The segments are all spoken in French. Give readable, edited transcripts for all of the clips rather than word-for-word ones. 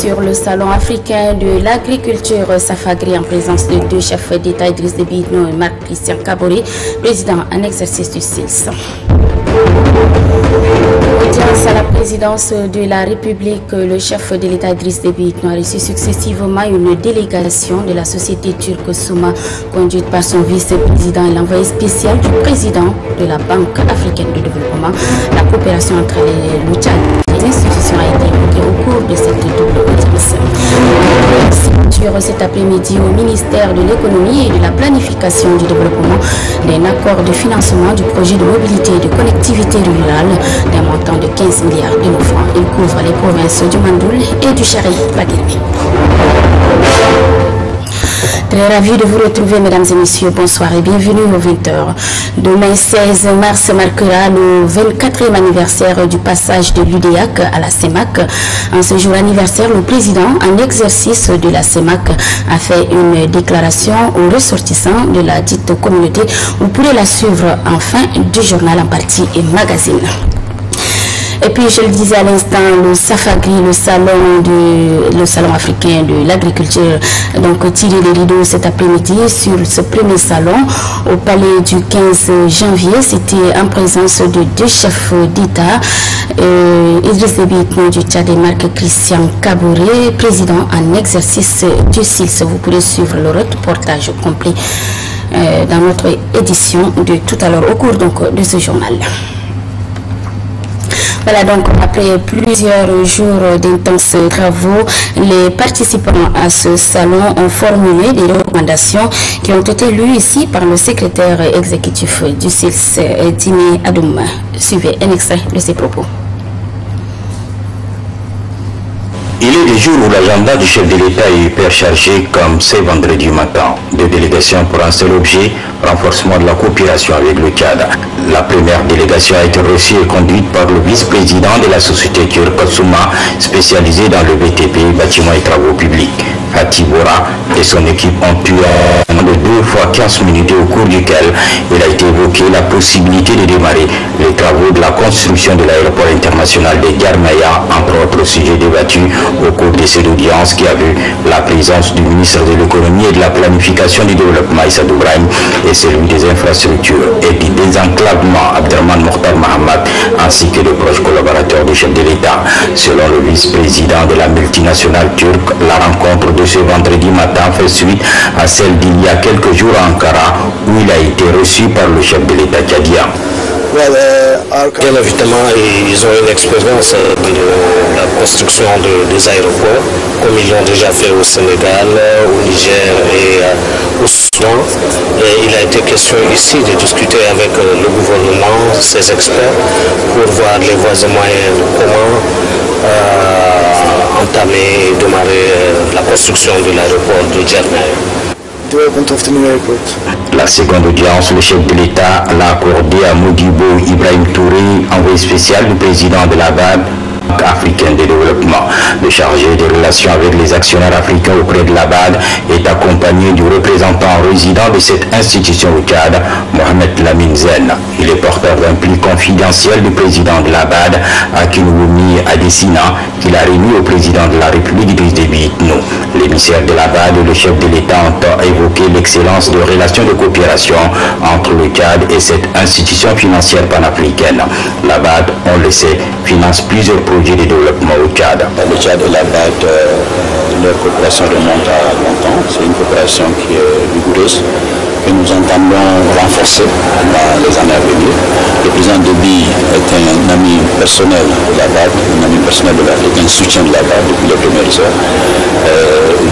sur le salon africain de l'agriculture Safagri en présence de deux chefs d'État, Idriss Déby Itno et Marc-Christian Kaboré, président en exercice du CILS. Audience à la présidence de la République, le chef de l'État Idriss Déby Itno a reçu successivement une délégation de la société turque Souma, conduite par son vice-président et l'envoyé spécial du président de la Banque africaine de développement. La coopération entre le Tchad et les institutions a été évoquée au cours de cette double audience. Cet après-midi au ministère de l'économie et de la planification du développement d'un accord de financement du projet de mobilité et de connectivité rurale d'un montant de 15 milliards de francs. Il couvre les provinces du Mandoul et du Chari-Baguirmi. Très ravi de vous retrouver, mesdames et messieurs. Bonsoir et bienvenue aux 20h. Demain 16 mars marquera le 24e anniversaire du passage de l'UDEAC à la CEMAC. En ce jour anniversaire, le président en exercice de la CEMAC a fait une déclaration aux ressortissants de la dite communauté. Vous pourrez la suivre en fin du journal en partie et magazine. Et puis, je le disais à l'instant, le Safagri, le salon africain de l'agriculture, donc tiré les rideaux cet après-midi sur ce premier salon au palais du 15 janvier. C'était en présence de deux chefs d'État, Idriss Déby Itno du Tchad et Marc-Christian Kaboré, président en exercice du CILS. Vous pourrez suivre le reportage complet dans notre édition de tout à l'heure au cours donc, de ce journal. Voilà, donc après plusieurs jours d'intenses travaux, les participants à ce salon ont formulé des recommandations qui ont été lues ici par le secrétaire exécutif du CILS, Dimi Adoum. Suivez un extrait de ses propos. Il est des jours où l'agenda du chef de l'État est hyper chargé comme c'est vendredi matin. Deux délégations pour un seul objet, renforcement de la coopération avec le Tchad. La première délégation a été reçue et conduite par le vice-président de la société turque Souma, spécialisée dans le BTP, bâtiments et travaux publics. Fatih Bora et son équipe ont eu un de 2 fois 15 minutes au cours duquel il a été évoqué la possibilité de démarrer les travaux de la construction de l'aéroport international de Garmaya, entre autres sujets débattus au cours de cette audience qui a vu la présence du ministre de l'économie et de la planification du développement Issa Doubrahim et celui des infrastructures et du désenclavement Abderrahmane Mokhtar Mahamat ainsi que de proches collaborateurs du chef de l'État. Selon le vice-président de la multinationale turque, la rencontre de ce vendredi matin fait suite à celle d'il y a quelques jours à Ankara où il a été reçu par le chef de l'État tchadien. Bien évidemment, ils ont une expérience de la construction des aéroports, comme ils l'ont déjà fait au Sénégal, au Niger et au Soudan. Et il a été question ici de discuter avec le gouvernement, ses experts, pour voir les voies et moyens de comment entamer et démarrer la construction de l'aéroport de Djermaya. La seconde audience, le chef de l'État l'a accordée à Modibo Ibrahim Touré, envoyé spécial du président de la Banque africaine de développement. Le chargé des relations avec les actionnaires africains auprès de la BAD est accompagné du représentant résident de cette institution au Tchad, Mohamed Lamine Zen. Il est porteur d'un pli confidentiel du président de la BAD, Akinwumi Adesina, qu'il a remis au président de la République Idriss Déby Itno. L'émissaire de la BAD et le chef de l'État ont évoqué l'excellence de relations de coopération entre le Tchad et cette institution financière panafricaine. La BAD, on le sait, finance plusieurs projets de développement au Tchad. Le Tchad et la BAD, leur coopération remonte à longtemps. C'est une coopération qui est rigoureuse que nous entendons renforcer dans les années à venir. Le président Déby est un ami personnel de la BAD, un ami personnel de l'Afrique, un soutien de la BAD depuis les premières heures.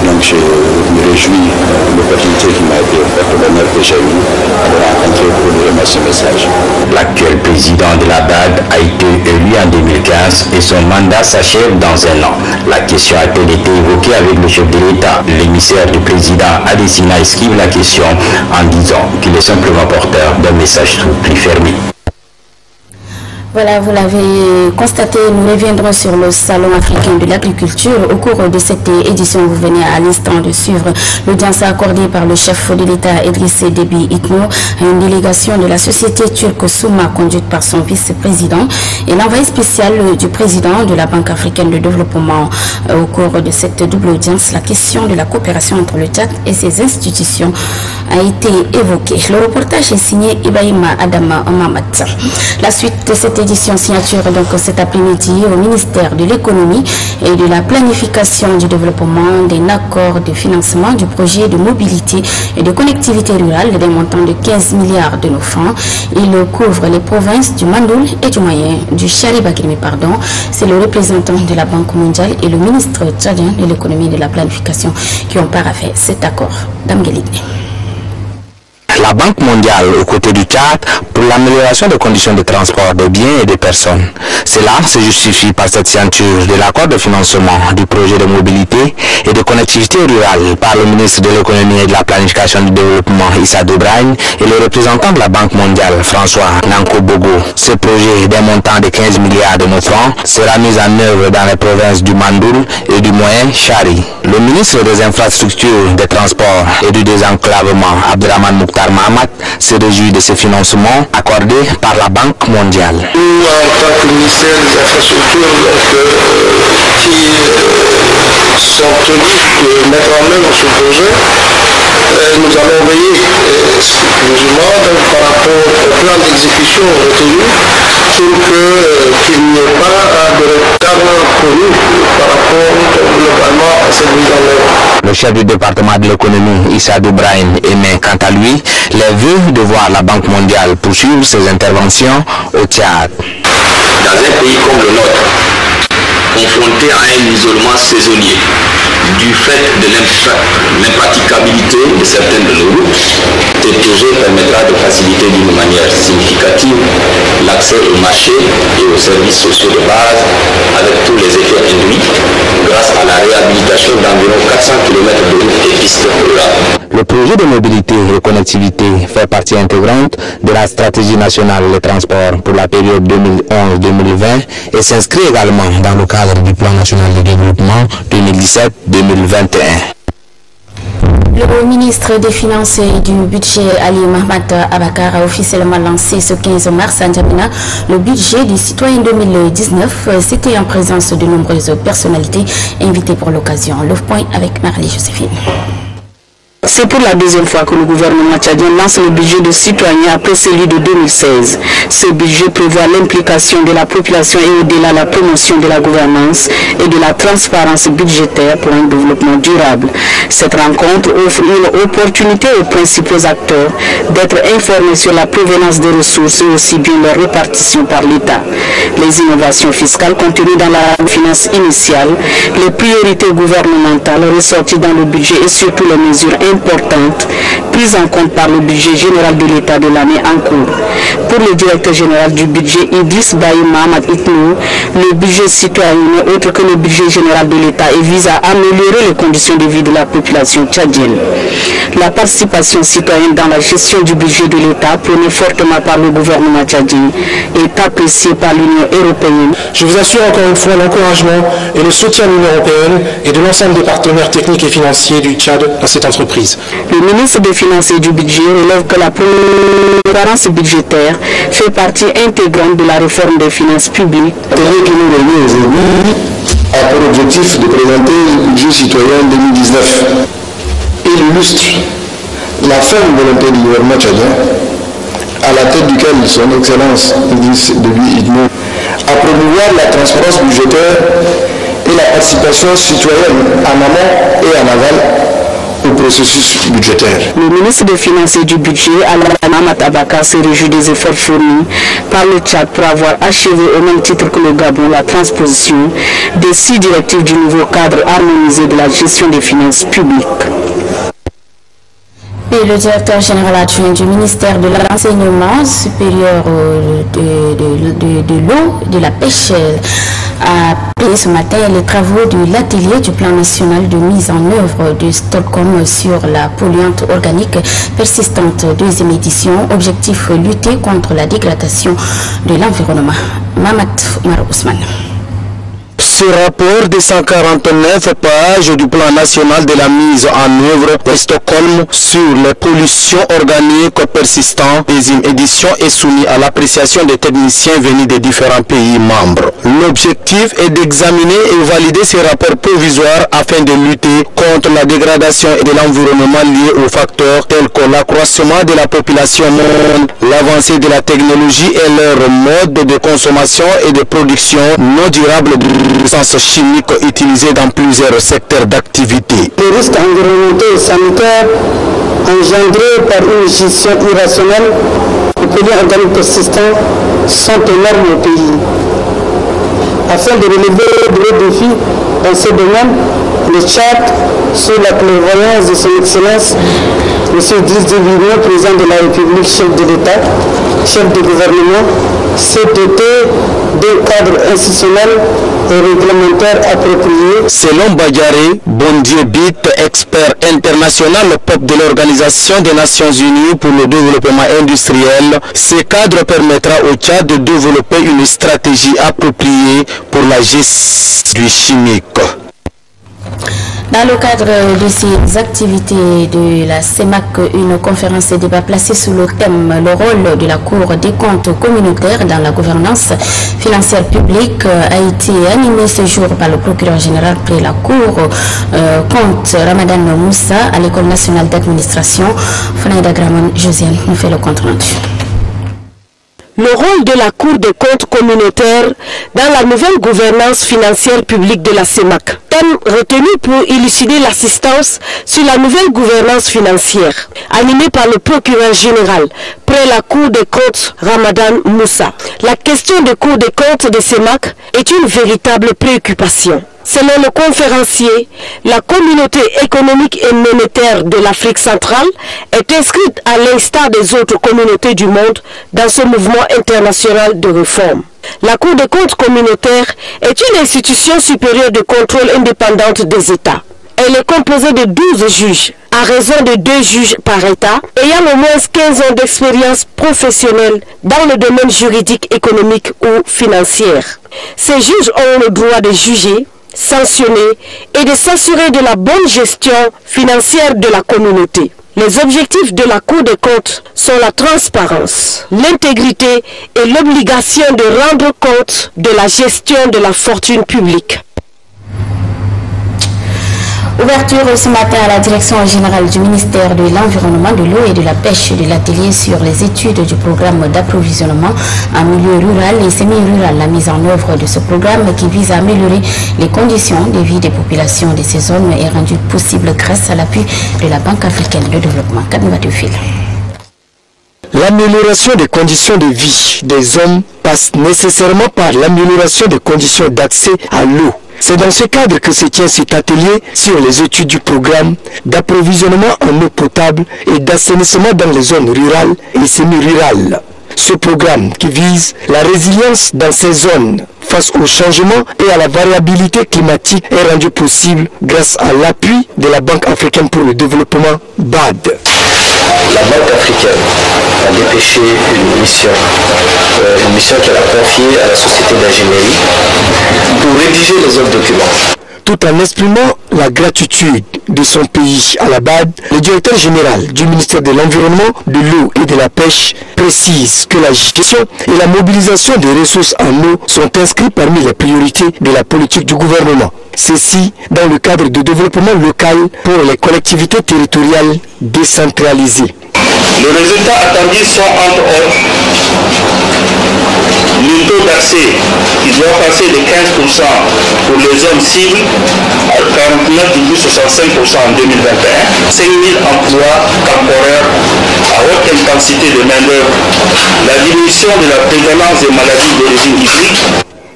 Donc je me réjouis de l'opportunité qui m'a été offerte, l'honneur que j'ai eu à le rencontrer pour lui remercier ce message. L'actuel président de la BAD a été élu en 2015 et son mandat s'achève dans un an. La question a-t-elle été évoquée avec le chef de l'État? L'émissaire du président Adesina esquive la question en disant qu'il est simplement porteur d'un message plus fermé. Voilà, vous l'avez constaté, nous reviendrons sur le Salon africain de l'agriculture. Au cours de cette édition, vous venez à l'instant de suivre l'audience accordée par le chef de l'État Idriss Déby Itno à une délégation de la société turque Souma conduite par son vice-président et l'envoyé spécial du président de la Banque africaine de développement. Au cours de cette double audience, la question de la coopération entre le Tchad et ses institutions a été évoquée. Le reportage est signé Ibrahima Adama Mamat. La suite de cette édition signature donc cet après-midi au ministère de l'économie et de la planification du développement d'un accord de financement du projet de mobilité et de connectivité rurale d'un montant de 15 milliards de nos francs. Il couvre les provinces du Mandoul et du Moyen, du Chari-Bakrimi, pardon. C'est le représentant de la Banque mondiale et le ministre tchadien de l'économie et de la planification qui ont paraphé cet accord. Dame Guélidé. La Banque mondiale aux côtés du Tchad pour l'amélioration des conditions de transport des biens et des personnes. Cela se justifie par cette signature de l'accord de financement du projet de mobilité et de connectivité rurale par le ministre de l'économie et de la planification du développement Issa Debrahim et le représentant de la Banque mondiale François Nanko Bogo. Ce projet d'un montant de 15 milliards de nos francs sera mis en œuvre dans les provinces du Mandoul et du Moyen Chari. Le ministre des infrastructures, des transports et du désenclavement Abdelrahman Mouktar Mahamat se réjouit de ces financements accordés par la Banque mondiale. Nous, en tant que ministère des infrastructures, qui sont tenus de mettre en œuvre ce projet, nous allons veiller scrupuleusement par rapport au plan d'exécution retenu pour qu'il n'y ait pas de retard pour nous par rapport globalement à cette mise en œuvre. Le chef du département de l'économie, Issa Debrahim, émet quant à lui les vœux de voir la Banque mondiale poursuivre ses interventions au Tchad. Dans un pays comme le nôtre, confronté à un isolement saisonnier, du fait de l'impraticabilité de certaines de nos routes, ce projet permettra de faciliter d'une manière significative l'accès au marché et aux services sociaux de base avec tous les effets induits grâce à la réhabilitation d'environ 400 km de routes et pistes rurales. Le projet de mobilité et connectivité fait partie intégrante de la stratégie nationale des transports pour la période 2011-2020 et s'inscrit également dans le cadre du plan national de développement 2017-2021. Le ministre des Finances et du Budget, Ali Mahmoud Abakar, a officiellement lancé ce 15 mars à N'Djamena le budget du citoyen 2019. C'était en présence de nombreuses personnalités invitées pour l'occasion. Le point avec Marley Joséphine. C'est pour la deuxième fois que le gouvernement tchadien lance le budget de citoyens après celui de 2016. Ce budget prévoit l'implication de la population et au-delà la promotion de la gouvernance et de la transparence budgétaire pour un développement durable. Cette rencontre offre une opportunité aux principaux acteurs d'être informés sur la provenance des ressources et aussi bien leur répartition par l'État. Les innovations fiscales contenues dans la finance initiale, les priorités gouvernementales ressorties dans le budget et surtout les mesures importantes prises en compte par le budget général de l'État de l'année en cours. Pour le directeur général du budget, Idriss Baï Mahamad Itno, le budget citoyen n'est autre que le budget général de l'État et vise à améliorer les conditions de vie de la population tchadienne. La participation citoyenne dans la gestion du budget de l'État, prônée fortement par le gouvernement tchadien, est appréciée par l'Union européenne. Je vous assure encore une fois l'encouragement et le soutien de l'Union européenne et de l'ensemble des partenaires techniques et financiers du Tchad à cette entreprise. Le ministre des Finances et du Budget relève que la transparence budgétaire fait partie intégrante de la réforme des finances publiques. L'atelier qui nous réunit aujourd'hui a pour objectif de présenter le budget citoyen 2019. Il illustre la ferme volonté du gouvernement tchadien, à la tête duquel son Excellence Idriss Déby Itno, à promouvoir la transparence budgétaire et la participation citoyenne en amont et en aval au processus budgétaire. Le ministre des Finances et du Budget, Ali Mahmoud Abakar, se réjouit des efforts fournis par le Tchad pour avoir achevé au même titre que le Gabon la transposition des 6 directives du nouveau cadre harmonisé de la gestion des finances publiques. Et le directeur général adjoint du ministère de l'Enseignement supérieur de l'eau, de la pêche, a pris ce matin les travaux de l'atelier du plan national de mise en œuvre de Stockholm sur la polluante organique persistante, deuxième édition, objectif lutter contre la dégradation de l'environnement. Mamat Omar Ousmane. Ce rapport de 149 pages du plan national de la mise en œuvre de Stockholm sur les pollutions organiques persistantes, deuxième édition, est soumis à l'appréciation des techniciens venus des différents pays membres. L'objectif est d'examiner et valider ces rapports provisoires afin de lutter contre la dégradation de l'environnement liée aux facteurs tels que l'accroissement de la population mondiale, l'avancée de la technologie et leur mode de consommation et de production non durable de substances chimiques utilisées dans plusieurs secteurs d'activité. Les risques environnementaux et sanitaires engendrés par une gestion irrationnelle des polluants organiques persistants sont énormes au pays. Afin de relever de défis dans ce domaine, le Tchad, sous la clairvoyance de son Excellence, M. Idriss Déby, président de la République, chef de l'État, chef de gouvernement, s'est doté d'un cadre institutionnel et réglementaire approprié. Selon Badiare Bondiebit, expert international au POP de l'Organisation des Nations Unies pour le développement industriel, ce cadre permettra au Tchad de développer une stratégie appropriée pour la gestion du chimique. Dans le cadre de ces activités de la CEMAC, une conférence et débat placée sous le thème « Le rôle de la Cour des comptes communautaires dans la gouvernance financière publique » a été animée ce jour par le procureur général près la Cour compte Ramadan Moussa à l'École nationale d'administration. Fanaïda Gramon Josiane nous fait le compte rendu. Le rôle de la Cour des comptes communautaires dans la nouvelle gouvernance financière publique de la CEMAC. Thème retenu pour élucider l'assistance sur la nouvelle gouvernance financière, animé par le procureur général près la Cour des comptes Ramadan Moussa. La question des cours des comptes de CEMAC est une véritable préoccupation. Selon le conférencier, la communauté économique et monétaire de l'Afrique centrale est inscrite à l'instar des autres communautés du monde dans ce mouvement international de réforme. La Cour des comptes communautaire est une institution supérieure de contrôle indépendante des États. Elle est composée de 12 juges, à raison de 2 juges par État, ayant au moins 15 ans d'expérience professionnelle dans le domaine juridique, économique ou financier. Ces juges ont le droit de juger, sanctionner et de s'assurer de la bonne gestion financière de la communauté. Les objectifs de la Cour des comptes sont la transparence, l'intégrité et l'obligation de rendre compte de la gestion de la fortune publique. Ouverture ce matin à la direction générale du ministère de l'Environnement, de l'eau et de la pêche de l'atelier sur les études du programme d'approvisionnement en milieu rural et semi-rural. La mise en œuvre de ce programme qui vise à améliorer les conditions de vie des populations de ces zones est rendue possible grâce à l'appui de la Banque africaine de développement. L'amélioration des conditions de vie des hommes passe nécessairement par l'amélioration des conditions d'accès à l'eau. C'est dans ce cadre que se tient cet atelier sur les études du programme d'approvisionnement en eau potable et d'assainissement dans les zones rurales et semi-rurales. Ce programme qui vise la résilience dans ces zones face au changement et à la variabilité climatique est rendu possible grâce à l'appui de la Banque africaine pour le développement BAD. La Banque africaine a dépêché une mission qu'elle a confiée à la société d'ingénierie pour rédiger les autres documents. Tout en exprimant la gratitude de son pays à la BAD, le directeur général du ministère de l'Environnement, de l'eau et de la pêche précise que la gestion et la mobilisation des ressources en eau sont inscrits parmi les priorités de la politique du gouvernement. Ceci dans le cadre de développement local pour les collectivités territoriales décentralisées. Les résultats attendus sont entre autres le taux d'accès qui doit passer de 15% pour les zones cibles à 49,65% en 2021, 5 000 emplois temporaires à haute intensité de main-d'œuvre, la diminution de la prévalence des maladies d'origine hydrique,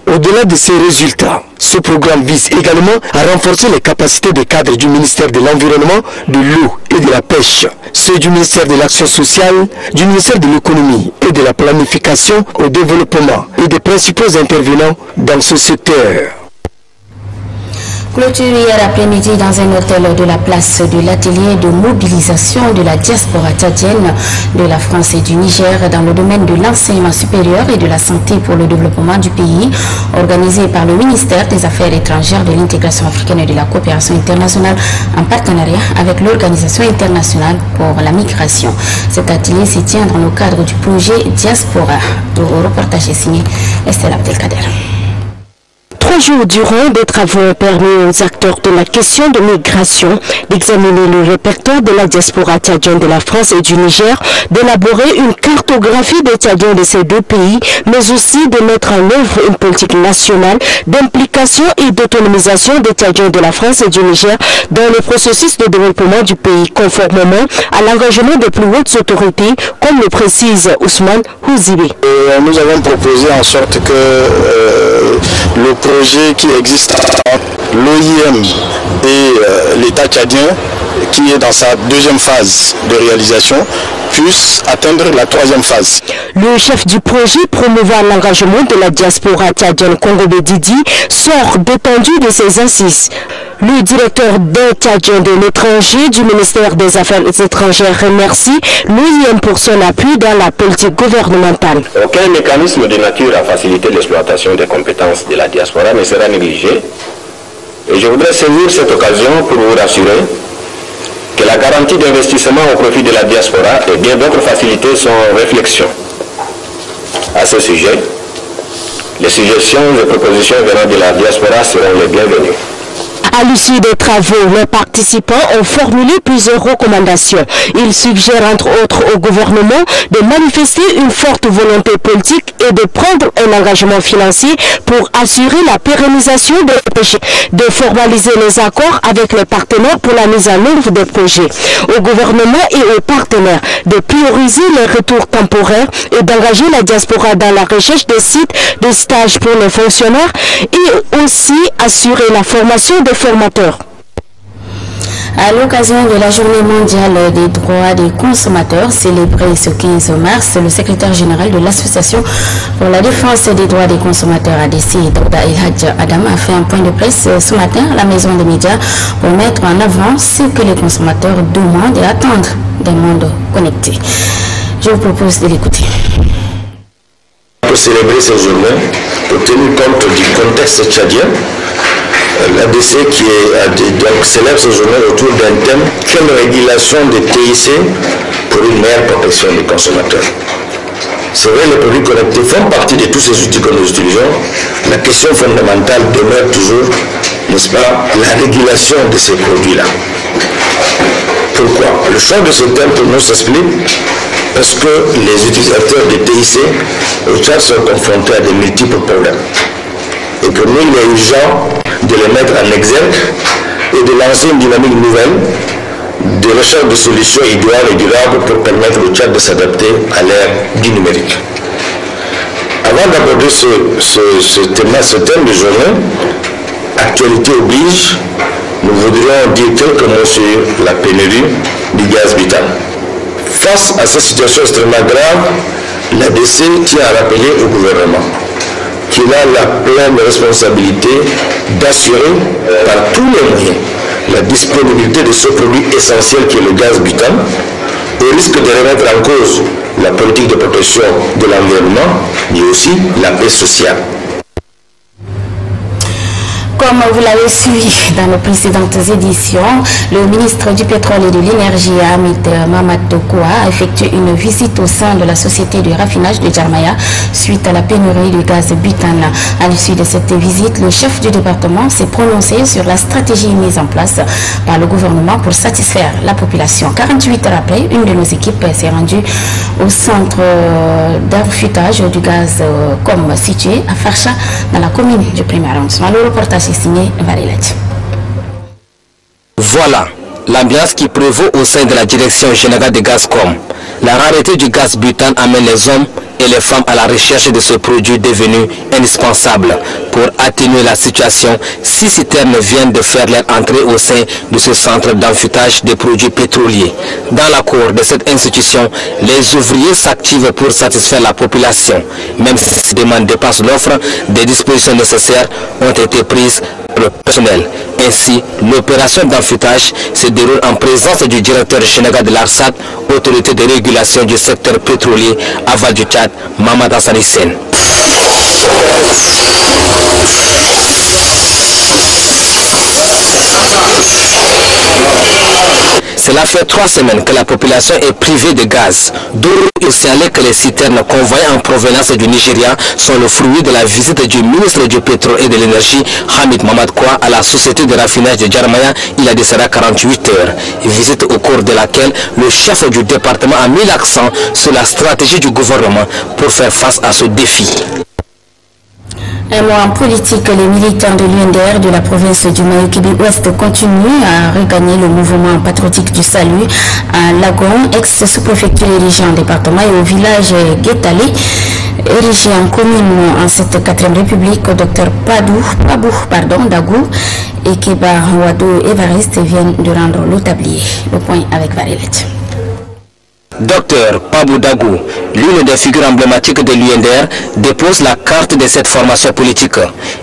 Au-delà de ces résultats, ce programme vise également à renforcer les capacités des cadres du ministère de l'Environnement, de l'eau et de la pêche, ceux du ministère de l'Action sociale, du ministère de l'Économie et de la Planification au développement et des principaux intervenants dans ce secteur. Clôture hier après-midi dans un hôtel de la place de l'atelier de mobilisation de la diaspora tchadienne de la France et du Niger dans le domaine de l'enseignement supérieur et de la santé pour le développement du pays, organisé par le ministère des Affaires étrangères, de l'intégration africaine et de la coopération internationale en partenariat avec l'Organisation internationale pour la migration. Cet atelier se tient dans le cadre du projet Diaspora. Le reportage est signé Estelle Abdelkader. 3 jours durant, des travaux ont permis aux acteurs de la question de migration d'examiner le répertoire de la diaspora tchadienne de la France et du Niger, d'élaborer une cartographie des Tchadiens de ces deux pays, mais aussi de mettre en œuvre une politique nationale d'implication et d'autonomisation des Tchadiens de la France et du Niger dans le processus de développement du pays, conformément à l'engagement des plus hautes autorités, comme le précise Ousmane Houzibi. Nous avons proposé en sorte que le projet qui existe entre l'OIM et l'État tchadien, qui est dans sa deuxième phase de réalisation, puisse atteindre la 3e phase. Le chef du projet promouvant l'engagement de la diaspora tchadienne Congo Didi sort détendu de ses assises. Le directeur des Tchadiens de l'étranger du ministère des Affaires étrangères remercie l'OIM pour son appui dans la politique gouvernementale. Aucun mécanisme de nature à faciliter l'exploitation des compétences de la diaspora ne sera négligé. Et je voudrais saisir cette occasion pour vous rassurer que la garantie d'investissement au profit de la diaspora et bien d'autres facilités sont en réflexion. À ce sujet, les suggestions et propositions venant de la diaspora seront les bienvenues. À l'issue des travaux, les participants ont formulé plusieurs recommandations. Ils suggèrent entre autres au gouvernement de manifester une forte volonté politique et de prendre un engagement financier pour assurer la pérennisation des projets, de formaliser les accords avec les partenaires pour la mise en œuvre des projets. Au gouvernement et aux partenaires de prioriser les retours temporaires et d'engager la diaspora dans la recherche de sites de stage pour les fonctionnaires et aussi assurer la formation des formateurs. À l'occasion de la journée mondiale des droits des consommateurs célébrée ce 15 mars, le secrétaire général de l'Association pour la défense des droits des consommateurs ADC, Dr Hadj Adam, a fait un point de presse ce matin à la Maison des médias pour mettre en avant ce que les consommateurs demandent et attendent d'un monde connecté. Je vous propose de l'écouter. Pour célébrer cette journée, pour tenir compte du contexte tchadien, l'ADC qui célèbre cette journée autour d'un thème: quelle régulation des TIC pour une meilleure protection des consommateurs. C'est vrai, les produits connectés font partie de tous ces outils que nous utilisons. La question fondamentale demeure toujours, n'est-ce pas, la régulation de ces produits-là. Pourquoi? Le choix de ce thème pour nous s'explique parce que les utilisateurs des TIC au Tchad sont confrontés à de multiples problèmes. Et pour nous, il est urgent de les mettre en exergue et de lancer une dynamique nouvelle de recherche de solutions idéales et durables pour permettre au Tchad de s'adapter à l'ère du numérique. Avant d'aborder ce thème de journée, actualité oblige, nous voudrions dire quelques mots sur la pénurie du gaz butane. Face à cette situation extrêmement grave, l'ADC tient à rappeler au gouvernement qu'il a la pleine responsabilité d'assurer par tous les moyens la disponibilité de ce produit essentiel qui est le gaz butane, au risque de remettre en cause la politique de protection de l'environnement, mais aussi la paix sociale. Comme vous l'avez suivi dans nos précédentes éditions, le ministre du Pétrole et de l'Énergie, Hamid Mamadoukoua, a effectué une visite au sein de la société de raffinage de Djarmaya suite à la pénurie du gaz butane. À l'issue de cette visite, le chef du département s'est prononcé sur la stratégie mise en place par le gouvernement pour satisfaire la population. 48 heures après, une de nos équipes s'est rendue au centre d'affûtage du gaz comme situé à Farcha, dans la commune du 1er arrondissement. Le reportage signé Varilette. Voilà l'ambiance qui prévaut au sein de la direction générale de Gazcom. La rareté du gaz butane amène les hommes et les femmes à la recherche de ce produit devenu indispensable. Pour atténuer la situation, 6 citernes viennent de faire leur entrée au sein de ce centre d'enfûtage des produits pétroliers. Dans la cour de cette institution, les ouvriers s'activent pour satisfaire la population. Même si ces demandes dépassent l'offre, des dispositions nécessaires ont été prises par le personnel. Ainsi, l'opération d'enfûtage se déroule en présence du directeur général de l'ARSAT, autorité de régulation du secteur pétrolier à Val du Tchad, Mamad Hassani Sen. Cela fait 3 semaines que la population est privée de gaz. D'où il signalait que les citernes convoyées en provenance du Nigeria sont le fruit de la visite du ministre du pétrole et de l'énergie, Hamid Mamad Kwa, à la société de raffinage de Djarmaya il y a de cela 48 heures. Visite au cours de laquelle le chef du département a mis l'accent sur la stratégie du gouvernement pour faire face à ce défi. Un mot en politique, les militants de l'UNDR de la province du Mayo-Kébi-Ouest continuent à regagner le mouvement patriotique du salut à Lagon, ex-sous-préfecture érigée en département, et au village Guétalé, érigé en commune en cette 4e République. Dr Pabou Dagou et Keba Wado Evariste viennent de rendre le tablier. Le point avec Varilette. Dr Pabou Dagou, l'une des figures emblématiques de l'UNDR, dépose la carte de cette formation politique.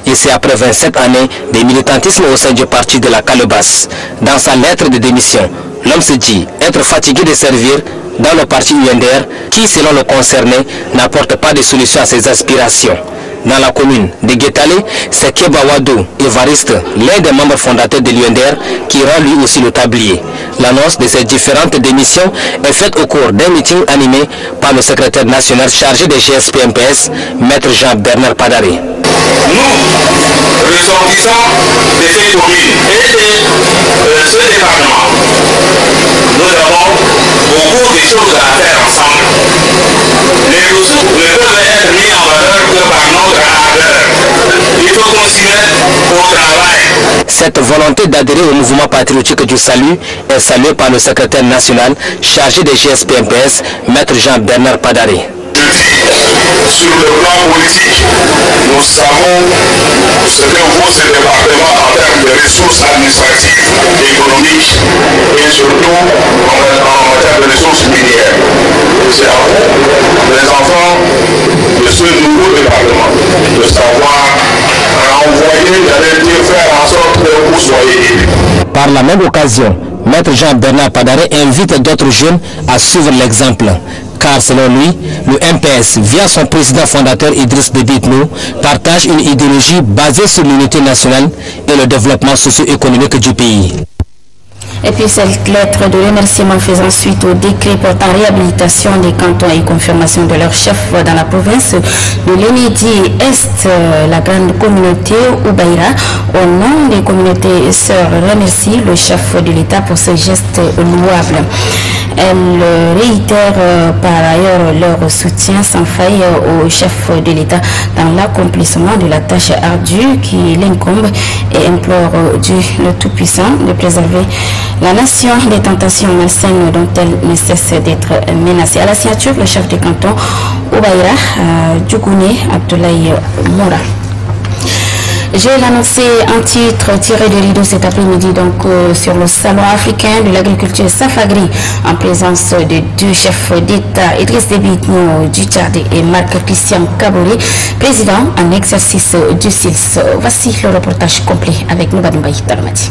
Et c'est après 27 années de militantisme au sein du parti de la Calebasse. Dans sa lettre de démission, l'homme se dit être fatigué de servir dans le parti UNDR qui, selon le concerné, n'apporte pas de solution à ses aspirations. Dans la commune de Guétalé, c'est Keba Wado Evariste, l'un des membres fondateurs de l'UNDR, qui rend lui aussi le tablier. L'annonce de ces différentes démissions est faite au cours d'un meeting animé par le secrétaire national chargé des GSPMPS, Maître Jean-Bernard Padaré. Nous, ressortissants de ces communes et de ce département, nous avons beaucoup de choses à faire ensemble. Les ressources ne peuvent être mises en valeur que par notre ardeur. Il faut qu'on s'y mette au travail. Cette volonté d'adhérer au mouvement patriotique du salut est saluée par le secrétaire national chargé des GSPMPS, Maître Jean-Bernard Padaré. Sur le plan politique, nous savons ce que vaut ce département en termes de ressources administratives, économiques et surtout en matière de ressources minières. C'est à vous, les enfants de ce nouveau département, de savoir renvoyer, d'aller dire, faire en sorte que vous soyez élus. Par la même occasion, Maître Jean-Bernard Padaré invite d'autres jeunes à suivre l'exemple. Car selon lui, le MPS, via son président fondateur Idriss Déby Itno, partage une idéologie basée sur l'unité nationale et le développement socio-économique du pays. Et puis cette lettre de remerciement faisant suite au décret portant réhabilitation des cantons et confirmation de leur chef dans la province de l'Énédi Est, la grande communauté Oubaïra, au nom des communautés sœurs, remercie le chef de l'État pour ce geste louable. Elles réitèrent par ailleurs leur soutien sans faille au chef de l'État dans l'accomplissement de la tâche ardue qui l'incombe et implore Dieu le Tout-Puissant de préserver la nation des tentations malsaines dont elle ne cesse d'être menacée. À la signature, le chef du canton Oubaïra, Djougouné Abdoulaye Moura. Je vais l'annoncer en titre tiré de rideau cet après-midi donc sur le salon africain de l'agriculture Safagri en présence de 2 chefs d'État, Idriss Déby Itno du Tchad et Marc-Christian Kaboré, président en exercice du CILS. Voici le reportage complet avec Noubadoubaï Talamati.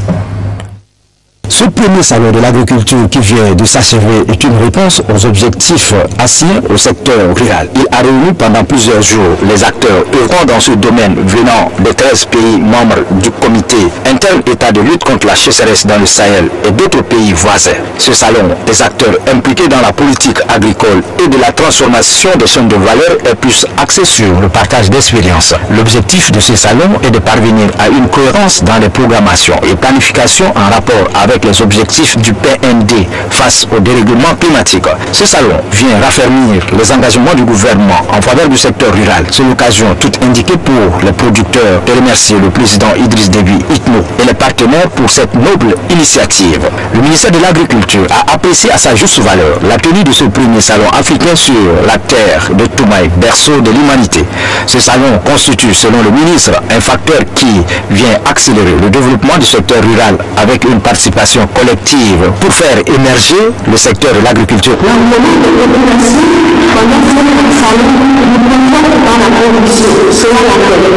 Ce premier salon de l'agriculture qui vient de s'achever est une réponse aux objectifs assignés au secteur rural. Il a réuni pendant plusieurs jours les acteurs œuvrant dans ce domaine venant des 13 pays membres du comité inter-État de lutte contre la sécheresse dans le Sahel et d'autres pays voisins. Ce salon, des acteurs impliqués dans la politique agricole et de la transformation des chaînes de valeur est plus axé sur le partage d'expériences. L'objectif de ce salon est de parvenir à une cohérence dans les programmations et planifications en rapport avec avec les objectifs du PND face au dérèglement climatique. Ce salon vient raffermir les engagements du gouvernement en faveur du secteur rural. C'est l'occasion toute indiquée pour les producteurs de remercier le président Idriss Déby Itno et les partenaires pour cette noble initiative. Le ministère de l'Agriculture a apprécié à sa juste valeur la tenue de ce premier salon africain sur la terre de Toumaï, berceau de l'humanité. Ce salon constitue, selon le ministre, un facteur qui vient accélérer le développement du secteur rural avec une participation collective pour faire émerger le secteur de l'agriculture. L'engouement des populations pendant ce salon nous conforte dans la conviction selon laquelle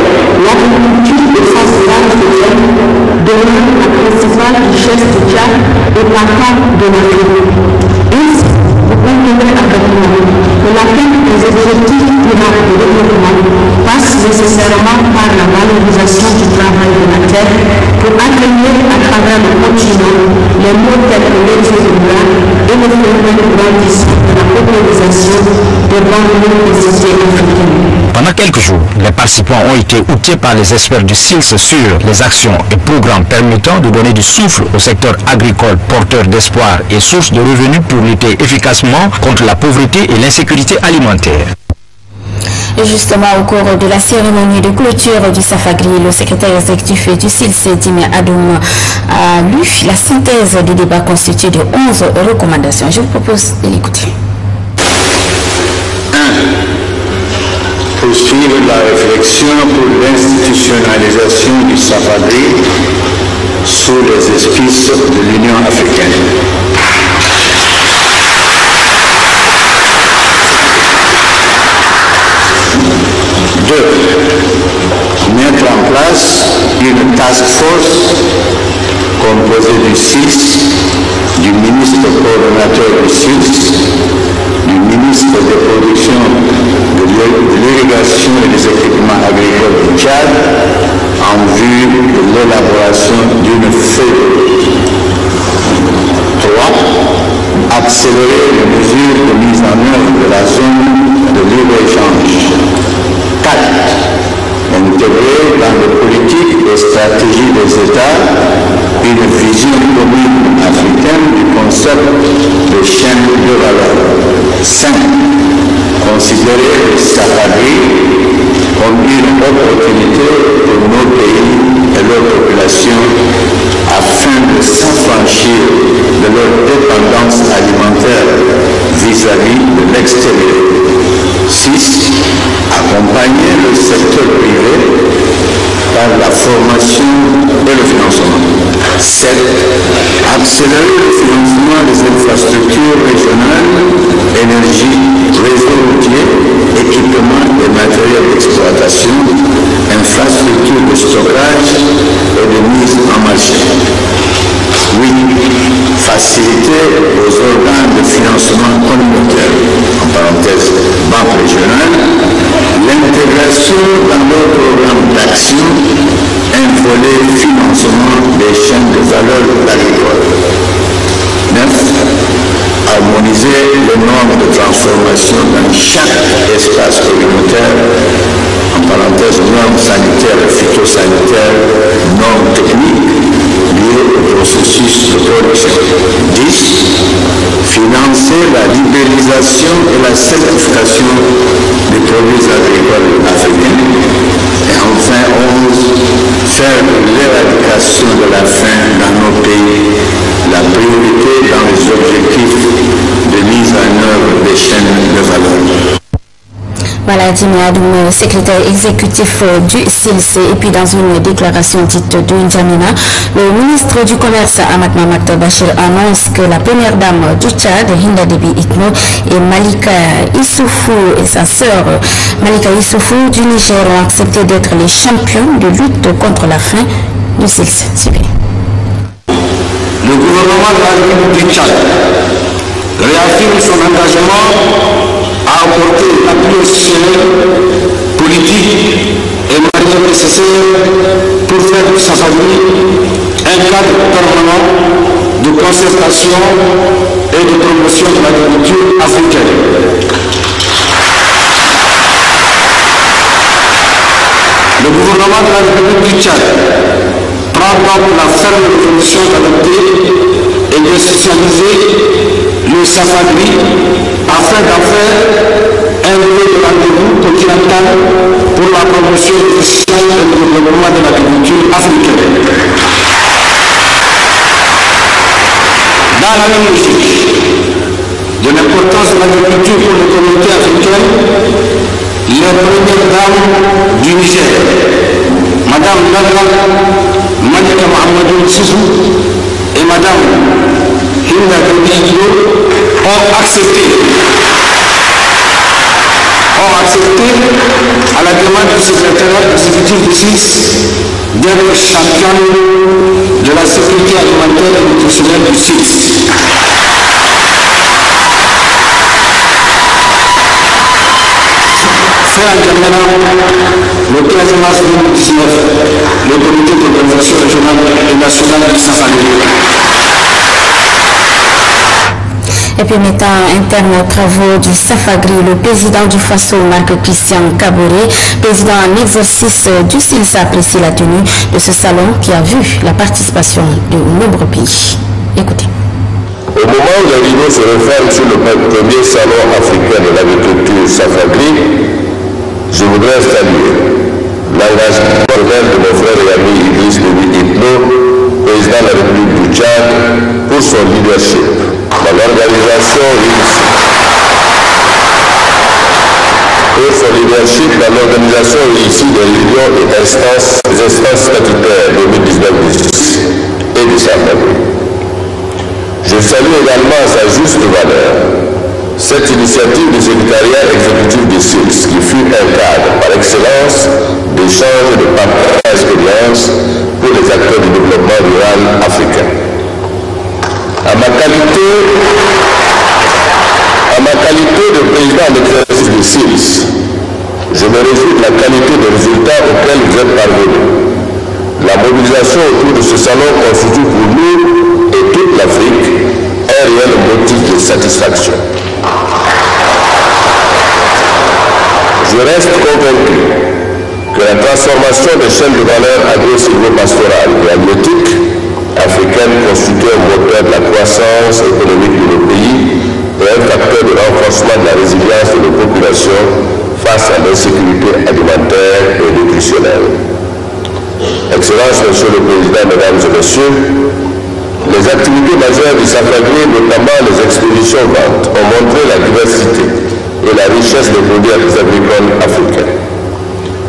l'agriculture et sa société demeure la principale richesse du Tchad et partant de l'Afrique. Ainsi, vous comprenez avec moi que l'atteinte des objectifs durables de développement passe nécessairement par la valorisation du travail de la terre pour atteindre à travers le continent les mots tels que l'agriculture et le phénomène grandissant de la paupérisation des grandes sociétés africaines. Pendant quelques jours, les participants ont été outés par les experts du SILS sur les actions et programmes permettant de donner du souffle au secteur agricole porteur d'espoir et source de revenus pour lutter efficacement contre la pauvreté et l'insécurité alimentaire. Et justement, au cours de la cérémonie de clôture du Safagri, le secrétaire exécutif du SILS, Dime Adoum, a lu la synthèse du débat constitué de 11 recommandations. Je vous propose de l'écouter. 1. Poursuivre la réflexion pour l'institutionnalisation du Safagri sous les auspices de l'Union africaine. 2. Mettre en place une task force composée du SILS, du ministre coordonnateur du SILS, du ministre des productions, de l'irrigation et des équipements agricoles du Tchad en vue de l'élaboration d'une feuille de route. 3. Accélérer les mesures de mise en œuvre de la zone de libre-échange. 4. Intégrer dans les politiques et stratégies des États une vision commune africaine du concept de chaîne de valeur. 5. Considérer le Safagri comme une opportunité pour nos pays et leurs populations afin de s'affranchir de leur dépendance alimentaire vis-à-vis de l'extérieur. 6. Accompagner le secteur privé par la formation et le financement. 7. Accélérer le financement des infrastructures régionales, énergie, réseau routier, équipement et matériel d'exploitation, infrastructures de stockage et de mise en marché. 8. Faciliter aux organes de financement communautaire, en parenthèse banque régionale, l'intégration dans leur programme d'action un volet financement des chaînes de valeur agricoles. 9. Harmoniser les normes de transformation dans chaque espace communautaire, en parenthèse normes sanitaires et phytosanitaires, normes techniques liées au processus de production. 10. Financer la libéralisation et la certification des produits agricoles africains. Et enfin, 11. Faire de l'éradication de la faim dans nos pays la priorité dans les objectifs de mise en œuvre des chaînes de valeur. Voilà, Dime Adoum, secrétaire exécutif du SILS. Et puis dans une déclaration dite de N'Djamena, le ministre du Commerce, Ahmad Mahamat Bachir, annonce que la première dame du Tchad, Hinda Déby Itno, et Malika Issoufou et sa sœur Malika Issoufou du Niger ont accepté d'être les champions de lutte contre la faim du SILS. Suivez. Le gouvernement de la République du Tchad réaffirme son engagement à apporter l'appui social, politique et matériel nécessaire pour faire du Safagri un cadre permanent de concertation et de promotion de l'agriculture africaine. Le gouvernement de la République du Tchad prend donc la ferme résolution d'adopter et d'institutionnaliser le Safagri afin d'en faire un lieu de rendez-vous continental pour la promotion efficiente et le développement de l'agriculture africaine. Dans la même logique de l'importance de l'agriculture pour les communautés africaines, les premières dames du Niger, Madame Nana Malika Mohamedou Sissou et Madame Hinda Gabidjo ont accepté à la demande du secrétaire exécutif du CIS d'être championne de la sécurité alimentaire et nutritionnelle du CIS. Fait en terminant, le 15 mars 2019, le comité d'organisation régionale et nationale du Safagri. Et puis mettant un terme aux travaux du Safagri, le président du FASO, Marc-Christian Kaboré, président en exercice du CILS, a apprécié la tenue de ce salon qui a vu la participation de nombreux pays. Écoutez. Au moment où la vidéo se referme sur le premier salon africain de l'agriculture Safagri, je voudrais saluer l'engagement de mon frère et ami Idriss Déby Itno, président de la République du Tchad, pour son leadership dans l'organisation réussie des réunions et des instances statutaires 2019 et du Safagri. Je salue également à sa juste valeur cette initiative du secrétariat exécutif du CILS qui fut un cadre par excellence d'échange de partage d'expérience pour les acteurs du développement rural africain. À ma qualité de président en exercice du CILS, je me réjouis de la qualité des résultats auxquels vous êtes parvenus. La mobilisation autour de ce salon constitue pour nous et toute l'Afrique un réel motif de satisfaction. Je reste convaincu que la transformation des chaînes de valeur agro-silvopastorales et halieutiques africaines constitue un moteur de la croissance économique de nos pays et un facteur de renforcement de la résilience de nos populations face à l'insécurité alimentaire et nutritionnelle. Excellences, Monsieur le Président, Mesdames et Messieurs, les activités majeures du Safagri, notamment les expéditions ventes, ont montré la diversité et la richesse des produits agricoles africains.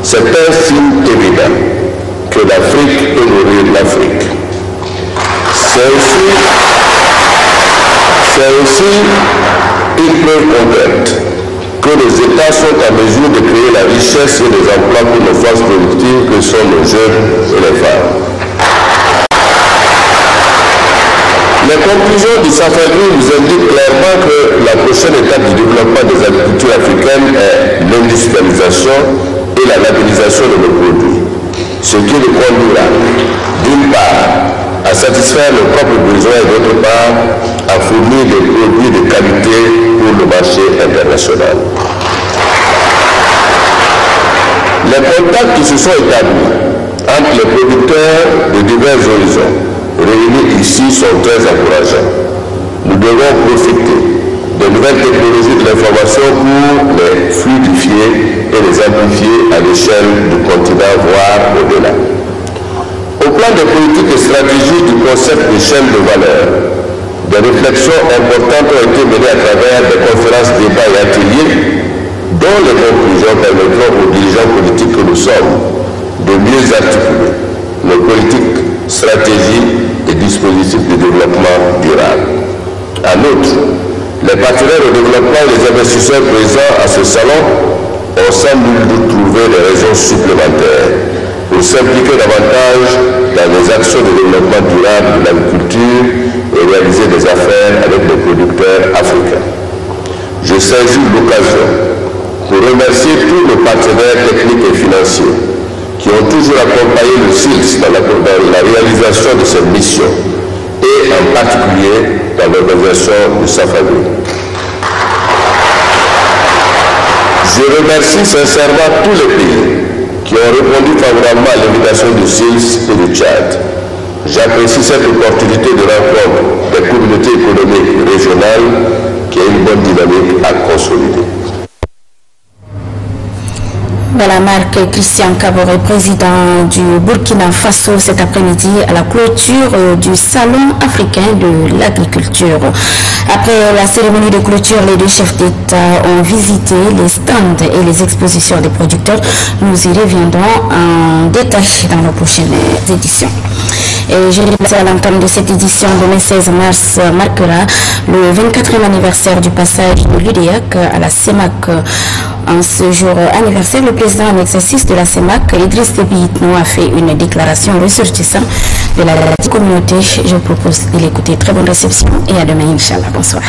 C'est un signe évident que l'Afrique peut nourrir l'Afrique. C'est aussi une preuve concrète que les États sont en mesure de créer la richesse et les emplois pour nos forces productives que sont nos jeunes et les femmes. Les conclusions du Safagri nous indiquent clairement que la prochaine étape du développement des agricultures africaines est l'industrialisation et la labellisation de nos produits, ce qui nous conduira, d'une part, à satisfaire nos propres besoins et d'autre part, à fournir des produits de qualité pour le marché international. Les contacts qui se sont établis entre les producteurs de divers horizons réunis ici sont très encourageants. Nous devons profiter de nouvelles technologies de l'information pour les fluidifier et les amplifier à l'échelle du continent, voire au-delà. Au plan des politiques et stratégies du concept de chaîne de valeur, des réflexions importantes ont été menées à travers des conférences, débats et ateliers dont les conclusions permettront aux dirigeants politiques que nous sommes de mieux articuler nos politiques, stratégies et dispositifs de développement durable. En outre, les partenaires au développement et les investisseurs présents à ce salon ont sans nul doute trouvé des raisons supplémentaires pour s'impliquer davantage dans les actions de développement durable de l'agriculture et réaliser des affaires avec les producteurs africains. Je saisis l'occasion pour remercier tous nos partenaires techniques et financiers qui ont toujours accompagné le CILS dans la réalisation de cette mission et en particulier dans l'organisation du Safagri. Je remercie sincèrement tous les pays qui ont répondu favorablement à l'invitation du CILS et du Tchad. J'apprécie cette opportunité de rencontre des communautés économiques régionales qui a une bonne dynamique à consolider. Voilà, Marc Christian Kaboré, président du Burkina Faso, cet après-midi à la clôture du Salon africain de l'agriculture. Après la cérémonie de clôture, les deux chefs d'État ont visité les stands et les expositions des producteurs. Nous y reviendrons en détail dans nos prochaines éditions. Et je remercie à l'entame de cette édition, demain 16 mars marquera le 24e anniversaire du passage de l'UDEAC à la CEMAC. En ce jour anniversaire, le président en exercice de la CEMAC, Idriss Déby Itno, a fait une déclaration ressortissant de la communauté. Je propose de l'écouter. Très bonne réception et à demain, Inch'Allah. Bonsoir.